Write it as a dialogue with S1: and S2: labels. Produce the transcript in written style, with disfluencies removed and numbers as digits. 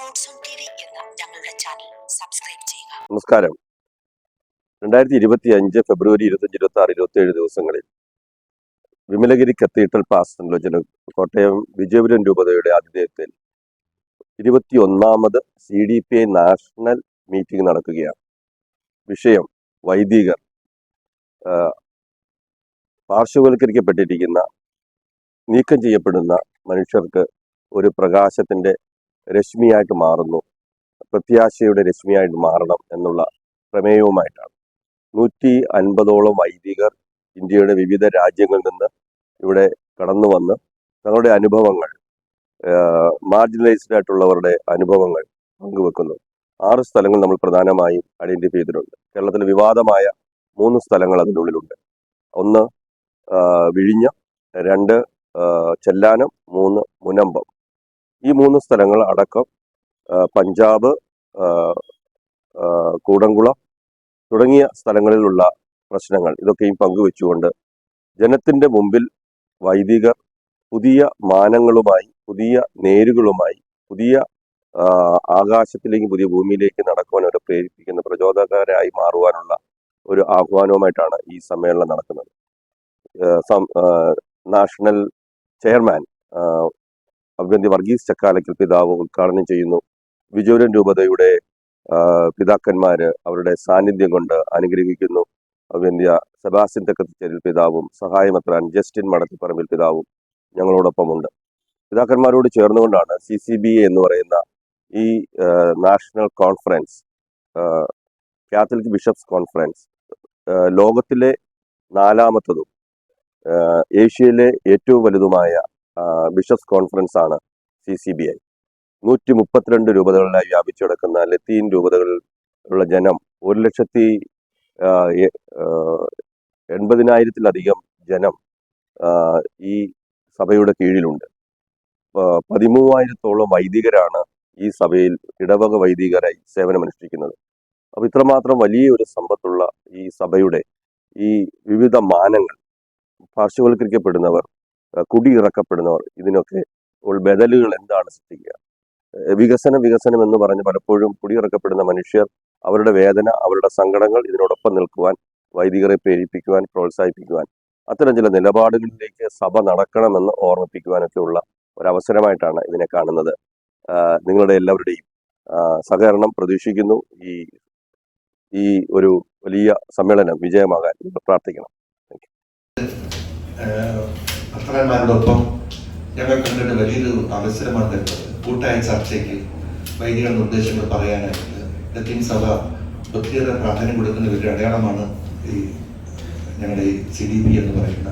S1: Sports on TV എന്ന ഞങ്ങളുടെ channel subscribe ചെയ്യുക.
S2: നമസ്കാരം. 2025 ഫെബ്രുവരി 25, 26, 27 ദിവസങ്ങളിൽ വിമലഗിരി കത്തീഡ്രൽ പാസ്റ്റർ കോട്ടയം വിജയപുരം രൂപതയുടെ ആതിഥേയത്വത്തിൽ 21ാമത് CDPI നാഷണൽ മീറ്റിംഗ് നടക്കുകയാണ്. വിഷയം വൈദികർ പാർശ്വവൽക്കരിക്കപ്പെട്ടിരിക്കുന്ന, നീക്കം ചെയ്യപ്പെടുന്ന മനുഷ്യർക്ക് ഒരു പ്രകാശത്തിന്റെ രശ്മിയായിട്ട് മാറുന്നു, പ്രത്യാശയുടെ രശ്മിയായിട്ട് മാറണം എന്നുള്ള പ്രമേയവുമായിട്ടാണ് 150ഓളം വൈദികർ ഇന്ത്യയുടെ വിവിധ രാജ്യങ്ങളിൽ നിന്ന് ഇവിടെ കടന്നു വന്ന് തങ്ങളുടെ അനുഭവങ്ങൾ, മാർജിനലൈസ്ഡ് ആയിട്ടുള്ളവരുടെ അനുഭവങ്ങൾ പങ്കുവെക്കുന്നു. 6 സ്ഥലങ്ങൾ നമ്മൾ പ്രധാനമായും ഐഡന്റിഫൈ ചെയ്തിട്ടുണ്ട്. കേരളത്തിലെ വിവാദമായ 3 സ്ഥലങ്ങൾ അതിനുള്ളിലുണ്ട്. 1 വിഴിഞ്ഞം, 2 ചെല്ലാനം, 3 മുനമ്പം. ഈ 3 സ്ഥലങ്ങൾ അടക്കം പഞ്ചാബ്, കൂടംകുളം തുടങ്ങിയ സ്ഥലങ്ങളിലുള്ള പ്രശ്നങ്ങൾ ഇതൊക്കെയും പങ്കുവെച്ചുകൊണ്ട് ജനത്തിന്റെ മുമ്പിൽ വൈദികർ പുതിയ മാനങ്ങളുമായി, പുതിയ നേരുകളുമായി, പുതിയ ആകാശത്തിലേക്ക്, പുതിയ ഭൂമിയിലേക്ക് നടക്കുവാൻ അവരെ പ്രേരിപ്പിക്കുന്ന, പ്രചോദകരായി മാറുവാനുള്ള ഒരു ആഹ്വാനവുമായിട്ടാണ് ഈ സമ്മേളനം നടക്കുന്നത്. നാഷണൽ ചെയർമാൻ അഭിവന്ദ്യ വർഗീസ് ചക്കാലക്കൽ പിതാവ് ഉദ്ഘാടനം ചെയ്യുന്നു. വിജയപുരം രൂപതയുടെ പിതാക്കന്മാര് അവരുടെ സാന്നിധ്യം കൊണ്ട് അനുഗ്രഹിക്കുന്നു. അഭിവന്ദ്യ സെബാസ്റ്റ്യൻ തെക്കത്തിച്ചേരിൽ പിതാവും സഹായമെത്രാൻ ജസ്റ്റിൻ മടത്തിപ്പറമ്പിൽ പിതാവും ഞങ്ങളോടൊപ്പമുണ്ട്. പിതാക്കന്മാരോട് ചേർന്നുകൊണ്ടാണ് CCBA എന്ന് പറയുന്ന ഈ national conference, Catholic bishops conference, ലോകത്തിലെ 4ാമത്തതും ഏഷ്യയിലെ ഏറ്റവും വലുതുമായ ബിഷപ്സ് കോൺഫറൻസ് ആണ് CCBI. 132 രൂപതകളിലായി വ്യാപിച്ചു കിടക്കുന്ന ലത്തീൻ രൂപതകളിലുള്ള ജനം 1,80,000-ലധികം ജനം ഈ സഭയുടെ കീഴിലുണ്ട്. 13,000-ഓളം വൈദികരാണ് ഈ സഭയിൽ ഇടവക വൈദികരായി സേവനമനുഷ്ഠിക്കുന്നത്. അപ്പൊ ഇത്രമാത്രം വലിയ ഒരു സമ്പത്തുള്ള ഈ സഭയുടെ ഈ വിവിധ മാനങ്ങൾ, പാർശ്വവൽക്കരിക്കപ്പെടുന്നവർ, കുടിയിറക്കപ്പെടുന്നവർ, ഇതിനൊക്കെ ബദലുകൾ എന്താണ് സൃഷ്ടിക്കുക? വികസനം എന്ന് പറഞ്ഞ് പലപ്പോഴും കുടിയിറക്കപ്പെടുന്ന മനുഷ്യർ അവരുടെ വേദന, അവരുടെ സങ്കടങ്ങൾ ഇതിനോടൊപ്പം നിൽക്കുവാൻ, വൈദികരെ പ്രേരിപ്പിക്കുവാൻ, പ്രോത്സാഹിപ്പിക്കുവാൻ, അത്തരം ചില നിലപാടുകളിലേക്ക് സഭ നടക്കണമെന്ന് ഓർമ്മിപ്പിക്കുവാനൊക്കെ ഉള്ള ഒരവസരമായിട്ടാണ് ഇതിനെ കാണുന്നത്. നിങ്ങളുടെ എല്ലാവരുടെയും സഹകരണം പ്രതീക്ഷിക്കുന്നു. ഈ ഒരു വലിയ സമ്മേളനം വിജയമാകാൻ പ്രാർത്ഥിക്കണം.
S3: പത്രന്മാരോടൊപ്പം ഞങ്ങൾ കണ്ടിട്ട് വലിയൊരു അവസരമാണ് തരുന്നത്. കൂട്ടായ ചർച്ചയ്ക്ക് വൈദിക നിർദ്ദേശങ്ങൾ പറയാനായിട്ട് ലത്തീൻ സഭ ഒത്തിരിയേറെ പ്രാധാന്യം കൊടുക്കുന്ന ഒരു അടയാളമാണ് ഈ ഞങ്ങളുടെ CDPI എന്ന് പറയുന്ന